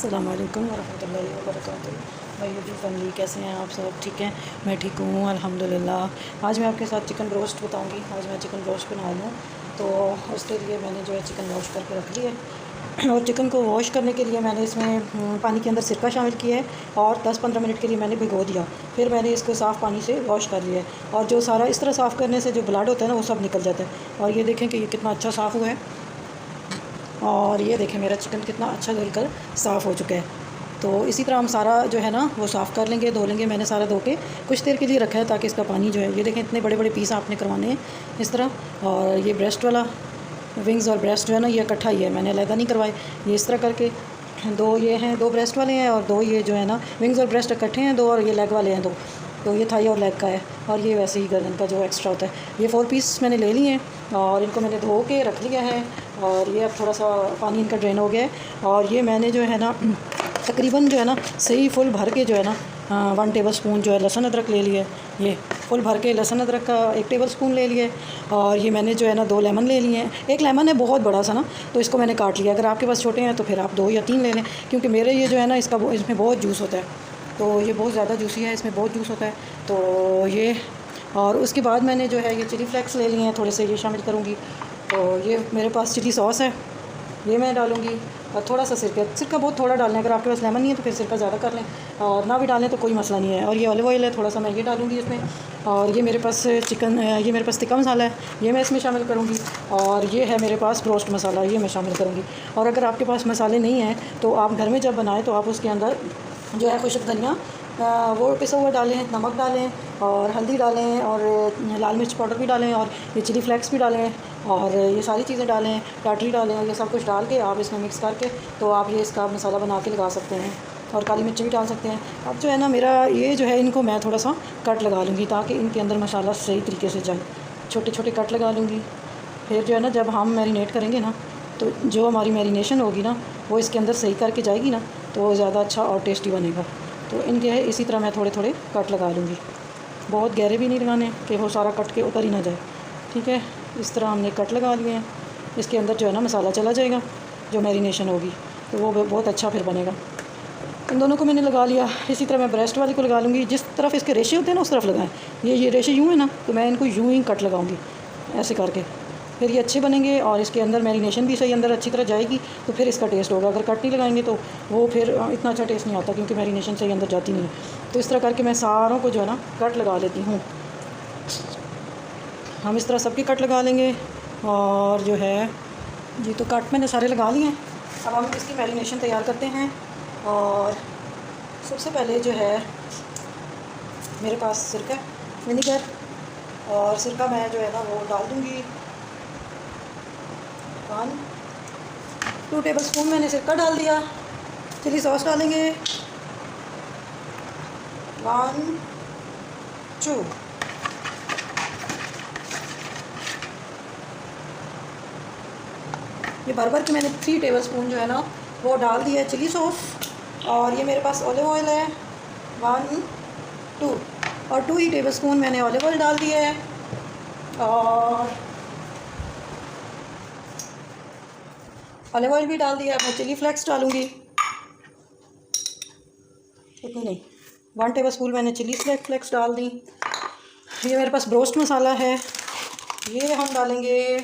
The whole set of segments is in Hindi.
अस्सलाम वालेकुम वरहमतुल्लाहि वबरकातुहू। भाई यूट्यूब फैमिली, कैसे हैं आप सब? ठीक हैं, मैं ठीक हूँ अल्हम्दुलिल्लाह। आज मैं आपके साथ चिकन रोस्ट बताऊँगी। आज मैं चिकन रोस्ट बना लूँ, तो उसके लिए मैंने जो है चिकन वॉश करके रख लिया है। और चिकन को वॉश करने के लिए मैंने इसमें पानी के अंदर सिरका शामिल किया है और 10-15 मिनट के लिए मैंने भिगो दिया। फिर मैंने इसको साफ़ पानी से वॉश कर लिया है, और जो सारा इस तरह साफ़ करने से जो ब्लड होता है ना, वो सब निकल जाता है। और ये देखें कि ये कितना अच्छा साफ़ हुआ है। और ये देखें मेरा चिकन कितना अच्छा धुलकर साफ़ हो चुका है। तो इसी तरह हम सारा जो है ना वो साफ़ कर लेंगे, धो लेंगे। मैंने सारा धो के कुछ देर के लिए रखा है ताकि इसका पानी जो है, ये देखें इतने बड़े बड़े पीस आपने करवाने हैं इस तरह। और ये ब्रेस्ट वाला विंग्स और ब्रेस्ट जो है ना, ये इकट्ठा ही है, मैंने अलग नहीं करवाए। ये इस तरह करके दो ये हैं, दो ब्रेस्ट वाले हैं और दो ये जो है ना विंग्स और ब्रेस्ट इकट्ठे हैं दो, और ये लेग वाले हैं दो। तो ये थाई और लेग का है, और ये वैसे ही गर्दन का जो एक्स्ट्रा होता है। ये 4 पीस मैंने ले लिए हैं और इनको मैंने धो के रख लिया है। और ये अब थोड़ा सा पानी इनका ड्रेन हो गया है। और ये मैंने जो है ना तकरीबन जो है ना सही फुल भर के जो है ना 1 टेबल स्पून जो है लहसुन अदरक ले लिया है। ये फुल भर के लहसुन अदरक का 1 टेबल स्पून ले लिया है। और ये मैंने जो है ना 2 लेमन ले लिए हैं। एक लेमन है बहुत बड़ा सा ना, तो इसको मैंने काट लिया। अगर आपके पास छोटे हैं तो फिर आप 2 या 3 ले लें, क्योंकि मेरे ये जो है ना इसमें बहुत जूस होता है। तो ये बहुत ज़्यादा जूसी है, इसमें बहुत जूस होता है। तो ये, और उसके बाद मैंने जो है ये चिली फ्लेक्स ले लिए हैं, थोड़े से ये शामिल करूँगी। तो ये मेरे पास चिली सॉस है, ये मैं डालूँगी। और थोड़ा सा सिरका बहुत थोड़ा डालना है। अगर आपके पास लेमन नहीं है तो फिर सिरका ज़्यादा कर लें, और ना भी डालें तो कोई मसला नहीं है। और ये ऑलिव ऑयल है, थोड़ा सा मैं ये डालूँगी इसमें। और ये मेरे पास ये मेरे पास तिक्का मसाला है, ये मैं इसमें शामिल करूँगी। और ये है मेरे पास रोस्ट मसाला, ये मैं शामिल करूँगी। और अगर आपके पास मसाले नहीं हैं तो आप घर में जब बनाएं तो आप उसके अंदर जो है खुशक धनिया वो पिसा हुआ डालें, नमक डालें और हल्दी डालें और लाल मिर्च पाउडर भी डालें, और ये चिली फ्लेक्स भी डालें, और ये सारी चीज़ें डालें, टाटरी डालें, और ये सब कुछ डाल के आप इसमें मिक्स करके तो आप ये इसका मसाला बना के लगा सकते हैं। और काली मिर्च भी डाल सकते हैं। अब जो है ना मेरा ये जो है, इनको मैं थोड़ा सा कट लगा लूँगी ताकि इनके अंदर मसाला सही तरीके से जाए। छोटे छोटे कट लगा लूँगी। फिर जो है ना जब हम मैरिनेट करेंगे ना, तो जो हमारी मैरिनेशन होगी ना वो इसके अंदर सही करके जाएगी ना, तो वो ज़्यादा अच्छा और टेस्टी बनेगा। तो इनके है इसी तरह मैं थोड़े थोड़े कट लगा लूँगी। बहुत गहरे भी नहीं लगाने कि वो सारा कट के उतर ही ना जाए। ठीक है, इस तरह हमने कट लगा लिए हैं। इसके अंदर जो है ना मसाला चला जाएगा, जो मैरिनेशन होगी, तो वो बहुत अच्छा फिर बनेगा। इन दोनों को मैंने लगा लिया। इसी तरह मैं ब्रेस्ट वाली को लगा लूँगी। जिस तरफ इसके रेशे होते हैं ना उस तरफ लगाएं। ये रेशे यूँ है ना, तो मैं इनको यूँ ही कट लगाऊँगी ऐसे करके। फिर ये अच्छे बनेंगे और इसके अंदर मैरिनेशन भी सही अंदर अच्छी तरह जाएगी, तो फिर इसका टेस्ट होगा। अगर कट नहीं लगाएंगे तो वो फिर इतना अच्छा टेस्ट नहीं आता, क्योंकि मैरिनेशन सही अंदर जाती नहीं है। तो इस तरह करके मैं सारों को जो है ना कट लगा लेती हूँ। हम इस तरह सबके कट लगा लेंगे। और जो है जी, तो कट मैंने सारे लगा लिए हैं। अब हम इसकी मैरिनेशन तैयार करते हैं। और सबसे पहले जो है मेरे पास सिरका विनीगर, और सिरका मैं जो है ना वो डाल दूँगी 2 टेबल स्पून मैंने सिरका डाल दिया। चिली सॉस डालेंगे 1 2। ये भर के मैंने 3 टेबल स्पून जो है ना वो डाल दिया है चिली सॉस। और ये मेरे पास ऑलिव ऑयल है 1 2, और 2 ही टेबल स्पून मैंने ऑलिव ऑयल डाल दिया है। और ऑलिव ऑयल भी डाल दिया। मैं चिली फ्लेक्स डालूँगी, इतनी नहीं, 1 टेबल स्पून मैंने चिली फ्लेक्स डाल दी। ये मेरे पास रोस्ट मसाला है, ये हम डालेंगे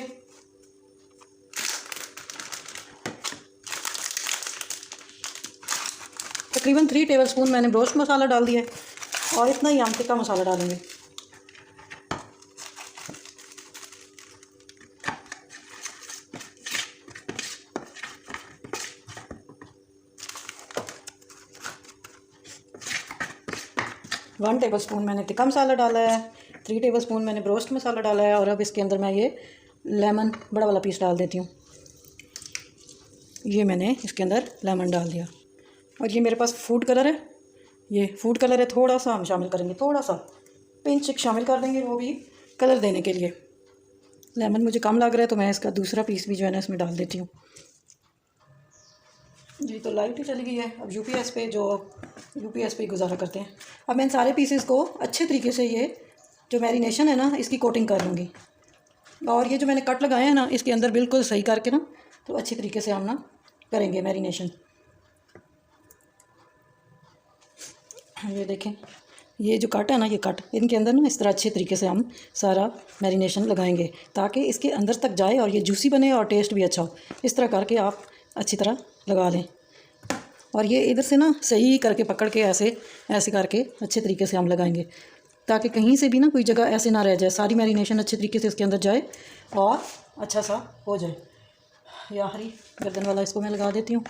तकरीबन 3 टेबल स्पून मैंने रोस्ट मसाला डाल दिया है। और इतना ही हम टिक्का मसाला डालेंगे। वन टेबल स्पून मैंने टिक्का मसाला डाला है, 3 टेबल स्पून मैंने रोस्ट मसाला डाला है। और अब इसके अंदर मैं ये लेमन बड़ा वाला पीस डाल देती हूँ। ये मैंने इसके अंदर लेमन डाल दिया। और ये मेरे पास फूड कलर है, ये फूड कलर है, थोड़ा सा हम शामिल करेंगे, थोड़ा सा पिंच शामिल कर देंगे, वो भी कलर देने के लिए। लेमन मुझे कम लग रहा है तो मैं इसका दूसरा पीस भी जो है ना इसमें डाल देती हूँ। जी, तो लाइट ही चली गई है। अब यूपीएस पे गुजारा करते हैं। अब मैं इन सारे पीसेस को अच्छे तरीके से ये जो मैरिनेशन है ना इसकी कोटिंग कर लूँगी। और ये जो मैंने कट लगाए हैं ना इसके अंदर बिल्कुल सही करके ना, तो अच्छी तरीके से हम ना करेंगे मैरिनेशन। ये देखें, ये जो कट है ना, ये कट इनके अंदर ना इस तरह अच्छे तरीके से हम सारा मैरिनेशन लगाएंगे ताकि इसके अंदर तक जाए और ये जूसी बने और टेस्ट भी अच्छा हो। इस तरह करके आप अच्छी तरह लगा लें और ये इधर से ना सही करके पकड़ के ऐसे ऐसे करके अच्छे तरीके से हम लगाएंगे ताकि कहीं से भी ना कोई जगह ऐसे ना रह जाए, सारी मैरिनेशन अच्छे तरीके से इसके अंदर जाए और अच्छा सा हो जाए। ये आखिरी गर्दन वाला इसको मैं लगा देती हूँ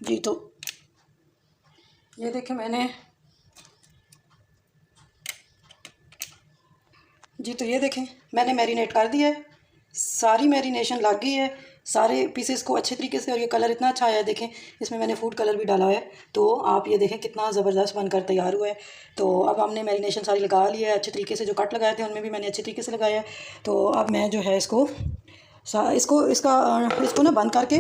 जी। तो ये देखें मैंने जी, तो ये देखें मैंने मैरिनेट कर दिया है, सारी मैरिनेशन लग गई है सारे पीसेस को अच्छे तरीके से और ये कलर इतना अच्छा आया है। देखें इसमें मैंने फूड कलर भी डाला है, तो आप ये देखें कितना ज़बरदस्त बनकर तैयार हुआ है। तो अब हमने मैरिनेशन सारी लगा ली है अच्छे तरीके से, जो कट लगाए थे उनमें भी मैंने अच्छे तरीके से लगाया है। तो अब मैं जो है इसको ना बंद करके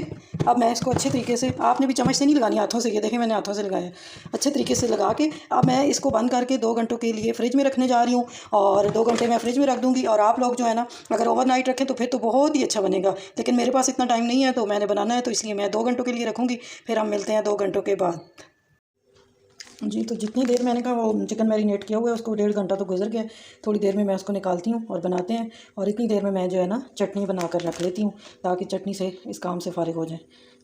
अब मैं इसको अच्छे तरीके से, आपने भी चम्मच से नहीं लगानी, हाथों से, ये देखें मैंने हाथों से लगाया अच्छे तरीके से लगा के अब मैं इसको बंद करके 2 घंटों के लिए फ्रिज में रखने जा रही हूँ और 2 घंटे मैं फ्रिज में रख दूँगी। और आप लोग जो है ना अगर ओवरनाइट रखें तो फिर तो बहुत ही अच्छा बनेगा, लेकिन मेरे पास इतना टाइम नहीं है तो मैंने बनाना है, तो इसलिए मैं 2 घंटों के लिए रखूँगी। फिर हम मिलते हैं 2 घंटों के बाद जी। तो जितनी देर मैंने कहा वो चिकन मैरिनेट किया हुआ है उसको 1.5 घंटा तो गुजर गया, थोड़ी देर में मैं उसको निकालती हूँ और बनाते हैं। और इतनी देर में मैं जो है ना चटनी बना कर रख लेती हूँ ताकि चटनी से इस काम से फ़ारिग हो जाए।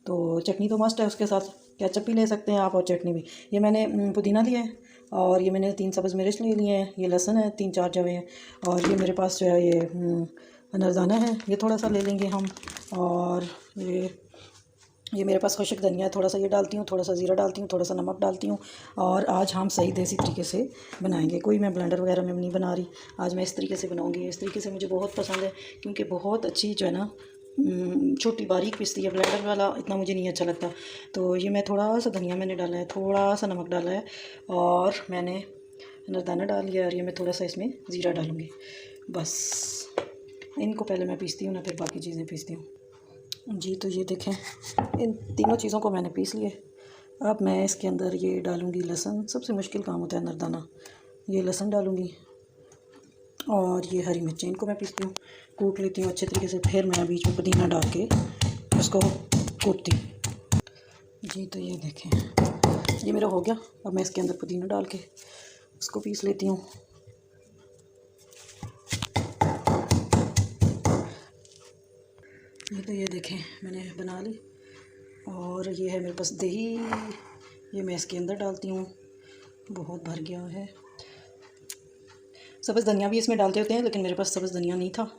तो चटनी तो मस्ट है, उसके साथ केचप भी ले सकते हैं आप और चटनी भी। ये मैंने पुदीना लिया है और ये मैंने 3 सब्ज़ मिर्च ले लिए हैं, ये लहसुन है 3-4 जवे हैं और ये मेरे पास जो है ये अनरदाना है, ये थोड़ा सा ले लेंगे हम। और ये मेरे पास खुशक धनिया है, थोड़ा सा ये डालती हूँ, थोड़ा सा ज़ीरा डालती हूँ, थोड़ा सा नमक डालती हूँ। और आज हम सही देसी तरीके से बनाएंगे, कोई मैं ब्लेंडर वगैरह में नहीं बना रही, आज मैं इस तरीके से बनाऊंगी। इस तरीके से मुझे बहुत पसंद है क्योंकि बहुत अच्छी जो है ना छोटी बारीक पिसती है, ब्लेंडर वाला इतना मुझे नहीं अच्छा लगता। तो ये मैं थोड़ा सा धनिया मैंने डाला है, थोड़ा सा नमक डाला है और मैंने अनरदाना डाल लिया और ये मैं थोड़ा सा इसमें ज़ीरा डालूँगी बस। इनको पहले मैं पीसती हूँ ना, फिर बाकी चीज़ें पीसती हूँ जी। तो ये देखें इन तीनों चीज़ों को मैंने पीस लिए। अब मैं इसके अंदर ये डालूँगी लहसुन, सबसे मुश्किल काम होता है अनरदाना। ये लहसुन डालूँगी और ये हरी मिर्चें, इनको मैं पीसती हूँ, कूट लेती हूँ अच्छे तरीके से। फिर मैं बीच में पुदीना डाल के उसको कूटती हूँ जी। तो ये देखें ये मेरा हो गया। अब मैं इसके अंदर पुदीना डाल के उसको पीस लेती हूँ। ये तो ये देखें मैंने बना ली और ये है मेरे पास दही, ये मैं इसके अंदर डालती हूँ, बहुत भर गया है। सब्ज़ धनिया भी इसमें डालते होते हैं लेकिन मेरे पास सब्ज़ धनिया नहीं था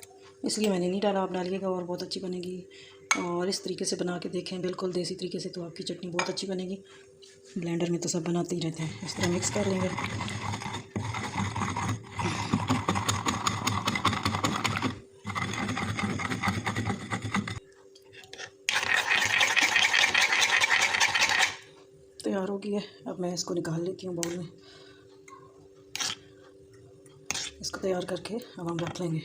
इसलिए मैंने नहीं डाला, आप डालिएगा और बहुत अच्छी बनेगी। और इस तरीके से बना के देखें बिल्कुल देसी तरीके से, तो आपकी चटनी बहुत अच्छी बनेगी। ब्लेंडर में तो सब बनाते ही रहते हैं। इस तरह मिक्स कर लेंगे। तैयार हो गई है, अब मैं इसको निकाल लेती हूँ बाउल में। इसको तैयार करके अब हम रख लेंगे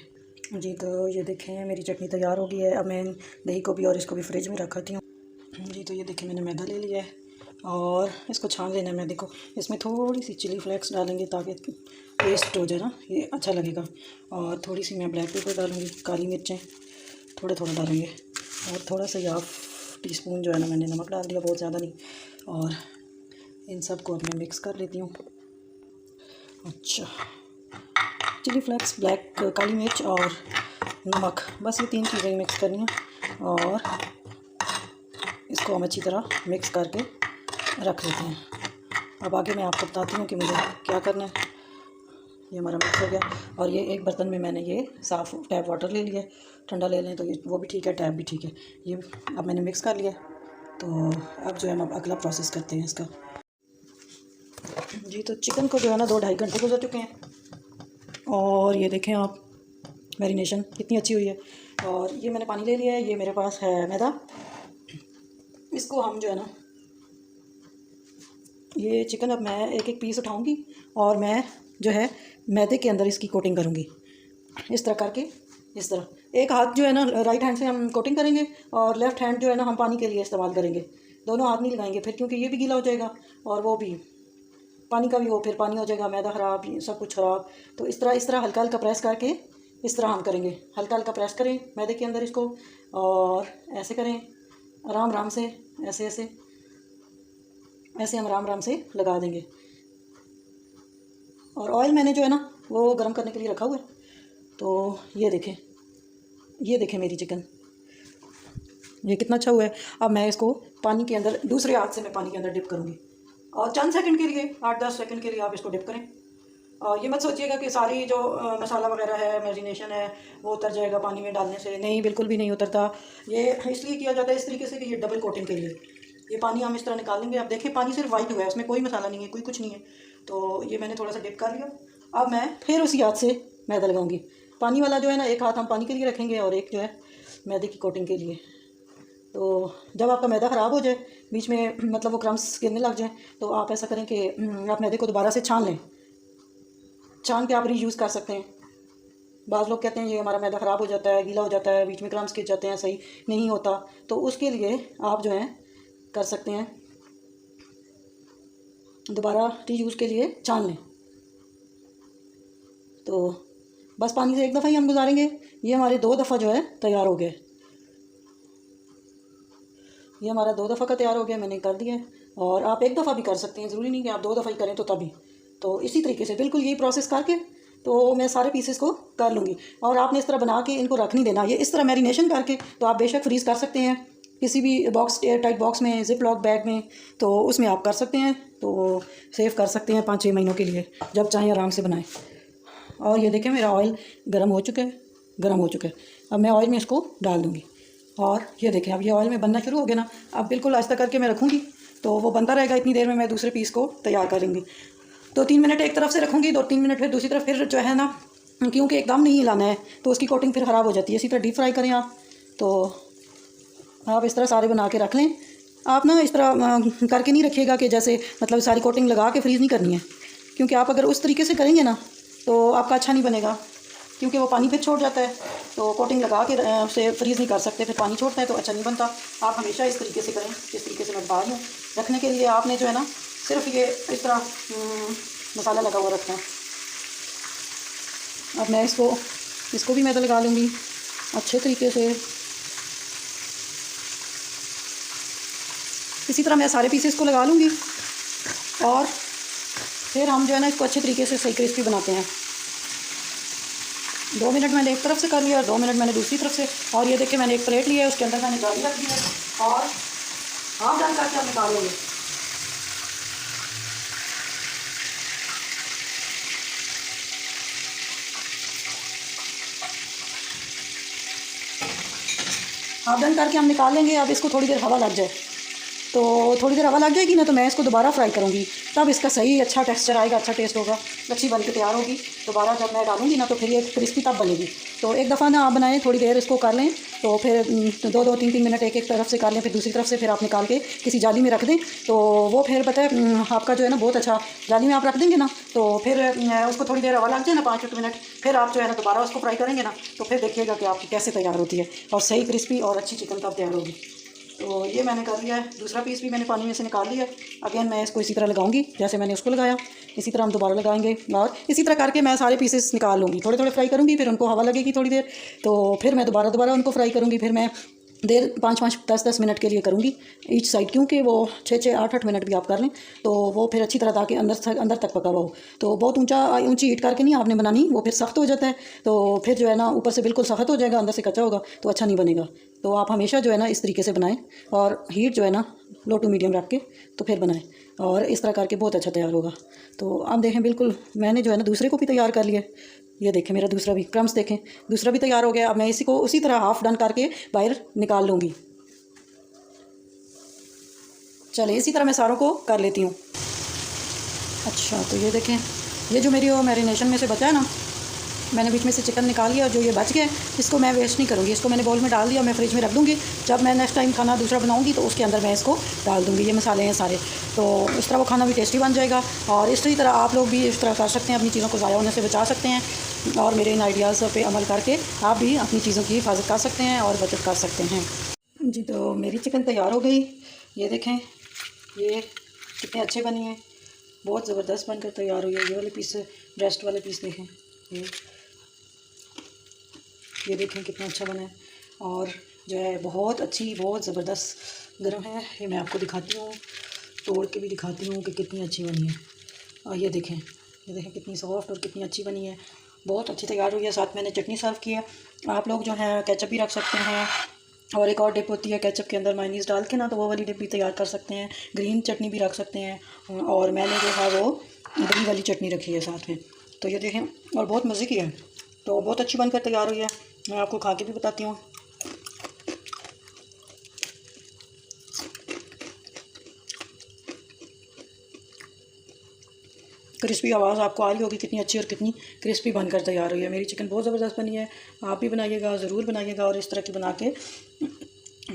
जी। तो ये देखें मेरी चटनी तैयार हो गई है। अब मैं दही को भी और इसको भी फ्रिज में रखती हूँ जी। तो ये देखें मैंने मैदा ले लिया है और इसको छान लेना है मैदे को। इसमें थोड़ी सी चिली फ्लेक्स डालेंगे ताकि टेस्ट हो जाए ना, ये अच्छा लगेगा। और थोड़ी सी मैं ब्लैक पेपर डालूँगी, काली मिर्चें थोड़ा थोड़ा डालेंगे और थोड़ा सा 1/2 टीस्पून जो है ना मैंने नमक डाल दिया, बहुत ज़्यादा नहीं। और इन सब को अब मैं मिक्स कर लेती हूँ। अच्छा, चिली फ्लेक्स, ब्लैक काली मिर्च और नमक, बस ये 3 चीज़ें मिक्स करनी है और इसको हम अच्छी तरह मिक्स करके रख लेते हैं। अब आगे मैं आपको बताती हूँ कि मुझे क्या करना है। ये हमारा मिक्स हो गया और ये एक बर्तन में मैंने ये साफ़ टैप वाटर ले लिया, ठंडा ले लें तो ये वो भी ठीक है, टैप भी ठीक है। ये अब मैंने मिक्स कर लिया, तो अब जो है हम अगला प्रोसेस करते हैं इसका जी। तो चिकन को जो है ना 2-2.5 घंटे गुजर चुके हैं और ये देखें आप मैरिनेशन कितनी अच्छी हुई है। और ये मैंने पानी ले लिया है, ये मेरे पास है मैदा। इसको हम जो है ना ये चिकन अब मैं एक एक पीस उठाऊंगी और मैं जो है मैदे के अंदर इसकी कोटिंग करूंगी इस तरह करके। इस तरह एक हाथ जो है ना राइट हैंड से हम कोटिंग करेंगे और लेफ़्ट हैंड जो है ना हम पानी के लिए इस्तेमाल करेंगे। दोनों हाथ नहीं लगाएंगे फिर, क्योंकि ये भी गीला हो जाएगा और वो भी पानी का भी हो, फिर पानी हो जाएगा, मैदा ख़राब, सब कुछ ख़राब। तो इस तरह हल्का हल्का प्रेस करके इस तरह हम करेंगे। हल्का हल्का प्रेस करें मैदे के अंदर इसको और ऐसे करें आराम आराम से, ऐसे ऐसे ऐसे हम आराम आराम से लगा देंगे। और ऑयल मैंने जो है ना वो गर्म करने के लिए रखा हुआ है। तो ये देखें मेरी चिकन, ये कितना अच्छा हुआ है। अब मैं इसको पानी के अंदर, दूसरे हाथ से मैं पानी के अंदर डिप करूँगी और चंद सेकंड के लिए, 8-10 सेकंड के लिए आप इसको डिप करें। और ये मत सोचिएगा कि सारी जो मसाला वगैरह है, मैरिनेशन है, वो उतर जाएगा पानी में डालने से। नहीं, बिल्कुल भी नहीं उतरता। ये इसलिए किया जाता है इस तरीके से कि ये डबल कोटिंग के लिए। ये पानी हम इस तरह निकाल लेंगे। अब देखिए पानी सिर्फ वाइट हुआ है, उसमें कोई मसाला नहीं है, कोई कुछ नहीं है। तो ये मैंने थोड़ा सा डिप कर लिया। अब मैं फिर उसी हाथ से मैदा लगाऊंगी। पानी वाला जो है ना, एक हाथ हम पानी के लिए रखेंगे और एक जो है मैदे की कोटिंग के लिए। तो जब आपका मैदा ख़राब हो जाए, बीच में मतलब वो क्रम्स गिरने लग जाए, तो आप ऐसा करें कि आप मैदे को दोबारा से छान लें। छान के आप रीयूज़ कर सकते हैं। बाज़ लोग कहते हैं ये हमारा मैदा ख़राब हो जाता है, गीला हो जाता है, बीच में क्रम्स गिर जाते हैं, सही नहीं होता। तो उसके लिए आप जो है कर सकते हैं, दोबारा रीयूज़ के लिए छान लें। तो बस पानी से एक दफ़ा ही हम गुजारेंगे। ये हमारे 2 दफ़ा जो है तैयार हो गए। ये हमारा 2 दफ़ा का तैयार हो गया, मैंने कर दिया है। और आप एक दफ़ा भी कर सकते हैं, ज़रूरी नहीं कि आप 2 दफ़ा ही करें तो तभी। तो इसी तरीके से बिल्कुल यही प्रोसेस करके तो मैं सारे पीसेस को कर लूँगी। और आपने इस तरह बना के इनको रख नहीं देना। ये इस तरह मैरिनेशन करके तो आप बेशक फ्रीज़ कर सकते हैं किसी भी बॉक्स, एयर टाइट बॉक्स में, जिप लॉक बैग में, तो उसमें आप कर सकते हैं। तो सेव कर सकते हैं 5-6 महीनों के लिए, जब चाहें आराम से बनाएं। और ये देखें मेरा ऑयल गर्म हो चुका है, गर्म हो चुका है। अब मैं ऑयल में इसको डाल दूँगी। और ये देखें अब ये ऑयल में बनना शुरू हो गया ना। अब बिल्कुल आहिस्ता करके मैं रखूँगी, तो वो बनता रहेगा। इतनी देर में मैं दूसरे पीस को तैयार करूँगी। 2-3 मिनट एक तरफ से रखूँगी, 2-3 मिनट फिर दूसरी तरफ। फिर जो है ना, क्योंकि एकदम नहीं हिलाना है तो उसकी कोटिंग फिर ख़राब हो जाती है। इसी तरह डीप फ्राई करें आप। तो आप इस तरह सारे बना के रख लें। आप ना इस तरह करके नहीं रखिएगा कि जैसे मतलब सारी कोटिंग लगा के फ्रीज़ नहीं करनी है, क्योंकि आप अगर उस तरीके से करेंगे ना तो आपका अच्छा नहीं बनेगा, क्योंकि वो पानी फिर छोड़ जाता है। तो कोटिंग लगा के उसे फ्रीज़ नहीं कर सकते, फिर पानी छोड़ता है तो अच्छा नहीं बनता। आप हमेशा इस तरीके से करें, जिस तरीके से मैं बता रही हूँ। रखने के लिए आपने जो है ना सिर्फ ये इस तरह मसाला लगा हुआ रखना है। अब मैं इसको भी मैदा लगा लूँगी अच्छे तरीके से। इसी तरह मैं सारे पीसेस को लगा लूँगी और फिर हम जो है ना इसको अच्छे तरीके से सही क्रिस्पी बनाते हैं। 2 मिनट मैंने एक तरफ से कर लिया और 2 मिनट मैंने दूसरी तरफ से। और ये देखिए मैंने एक प्लेट लिया है, उसके अंदर मैंने जाली रख दी है और हाफ डन करके आप निकाल लेंगे। हाफ डन करके हम निकाल लेंगे। अब इसको थोड़ी देर हवा लग जाए, तो थोड़ी देर हवा लग जाएगी ना, तो मैं इसको दोबारा फ्राई करूँगी। तब इसका सही अच्छा टेक्सचर आएगा, अच्छा टेस्ट होगा, अच्छी बन के तैयार होगी। दोबारा जब मैं डालूँगी ना तो फिर ये क्रिस्पी तब बनेगी। तो एक दफ़ा ना आप बनाएं, थोड़ी देर इसको कर लें, तो फिर 2-2, 3-3 मिनट एक तरफ से कर लें, फिर दूसरी तरफ से फिर आप निकाल के किसी जाली में रख दें। तो वो फिर पता है आपका जो है ना बहुत अच्छा, जाली में आप रख देंगे ना तो फिर उसको थोड़ी देर हवा लग जाए ना, 5-8 मिनट, फिर आप जो है ना दोबारा उसको फ्राई करेंगे ना तो फिर देखिएगा कि आपकी कैसे तैयार होती है और सही क्रिस्पी और अच्छी चिकन तब तैयार होगी। तो ये मैंने कर लिया है। दूसरा पीस भी मैंने पानी में से निकाल लिया। अगेन मैं इसको इसी तरह लगाऊंगी जैसे मैंने उसको लगाया, इसी तरह हम दोबारा लगाएंगे। और इसी तरह करके मैं सारे पीसेस निकाल लूँगी, थोड़े थोड़े फ्राई करूँगी, फिर उनको हवा लगेगी थोड़ी देर, तो फिर मैं दोबारा उनको फ्राई करूँगी। फिर मैं देर 5-5, 10-10 मिनट के लिए करूँगी ईच साइड, क्योंकि वो 6-6, 8-8 मिनट भी आप कर लें तो वो फिर अच्छी तरह ताकि अंदर तक पका हुआ हो। तो बहुत ऊंची हीट करके नहीं आपने बनानी, वो फिर सख्त हो जाता है। तो फिर जो है ना ऊपर से बिल्कुल सख्त हो जाएगा, अंदर से कच्चा होगा तो अच्छा नहीं बनेगा। तो आप हमेशा जो है ना इस तरीके से बनाएं और हीट जो है ना लो टू मीडियम रख के तो फिर बनाएं, और इस तरह करके बहुत अच्छा तैयार होगा। तो आप देखें बिल्कुल मैंने जो है ना दूसरे को भी तैयार कर लिया। ये देखें मेरा दूसरा भी क्रम्स देखें, दूसरा भी तैयार हो गया। अब मैं इसी को उसी तरह हाफ़ डन करके बाहर निकाल लूँगी। चलिए इसी तरह मैं सारों को कर लेती हूँ। अच्छा तो ये देखें, ये जो मेरी वो मैरिनेशन में से बचा है ना, मैंने बीच में से चिकन निकाल लिया और जो ये बच गया इसको मैं वेस्ट नहीं करूँगी। इसको मैंने बाउल में डाल दिया, मैं फ्रिज में रख दूँगी। जब मैं नेक्स्ट टाइम खाना दूसरा बनाऊँगी तो उसके अंदर मैं इसको डाल दूँगी। ये मसाले हैं सारे, तो इस तरह वो खाना भी टेस्टी बन जाएगा। और इसी तरह आप लोग भी इस तरह कर सकते हैं, अपनी चीज़ों को ज़ाया होने से बचा सकते हैं और मेरे इन आइडियाज़ पे अमल करके आप भी अपनी चीज़ों की हिफाजत कर सकते हैं और बचत कर सकते हैं जी। तो मेरी चिकन तैयार हो गई। ये देखें ये कितने अच्छे बनी हैं, बहुत ज़बरदस्त बनकर तैयार हुई है। ये वाले पीस, ब्रेस्ट वाले पीस देखें, ये देखें कितना अच्छा बना है। और जो है बहुत अच्छी, बहुत ज़बरदस्त गर्म है। ये मैं आपको दिखाती हूँ। तोड़ के भी दिखाती हूँ कि कितनी अच्छी बनी है। और ये देखें कितनी सॉफ्ट और कितनी अच्छी बनी है, बहुत अच्छी तैयार हुई है। साथ मैंने चटनी सर्व की है। आप लोग जो है केचप भी रख सकते हैं, और एक और डिप होती है केचप के अंदर मायनीज़ डाल के ना, तो वो वाली डिप भी तैयार कर सकते हैं। ग्रीन चटनी भी रख सकते हैं, और मैंने जो है वो दही वाली चटनी रखी है साथ में। तो ये देखें, और बहुत मज़े की है, तो बहुत अच्छी बनकर तैयार हुई है। मैं आपको खा के भी बताती हूँ। क्रिस्पी आवाज़ आपको आ रही होगी कितनी अच्छी और कितनी क्रिस्पी बनकर तैयार हुई है। मेरी चिकन बहुत ज़बरदस्त बनी है, आप भी बनाइएगा, ज़रूर बनाइएगा, और इस तरह की बना के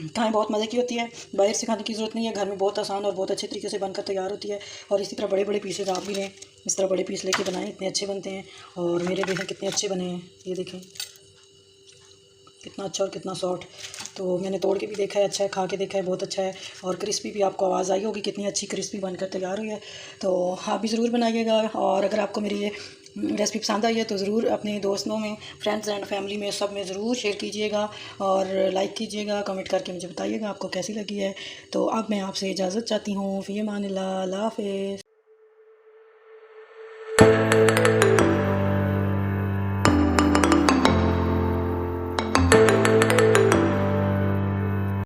खाएँ, बहुत मज़े की होती है। बाहर से खाने की ज़रूरत नहीं है, घर में बहुत आसान और बहुत अच्छे तरीके से बनकर तैयार होती है। और इसी तरह बड़े बड़े पीसेज आप भी लें, इस तरह बड़े पीस लेके बनाएं, इतने अच्छे बनते हैं। और मेरे देखें कितने अच्छे बने हैं, ये देखें कितना अच्छा और कितना सॉफ्ट। तो मैंने तोड़ के भी देखा है, अच्छा है, खा के देखा है, बहुत अच्छा है। और क्रिस्पी भी आपको आवाज़ आई होगी कितनी अच्छी क्रिस्पी बनकर तैयार हुई है। तो आप भी ज़रूर बनाइएगा। और अगर आपको मेरी ये रेसिपी पसंद आई है तो ज़रूर अपने दोस्तों में, फ्रेंड्स एंड फैमिली में, सब में ज़रूर शेयर कीजिएगा, और लाइक कीजिएगा, कमेंट करके मुझे बताइएगा आपको कैसी लगी है। तो अब मैं आपसे इजाज़त चाहती हूँ। फ़ी अमान अल्लाह, अल्लाह हाफ़िज़।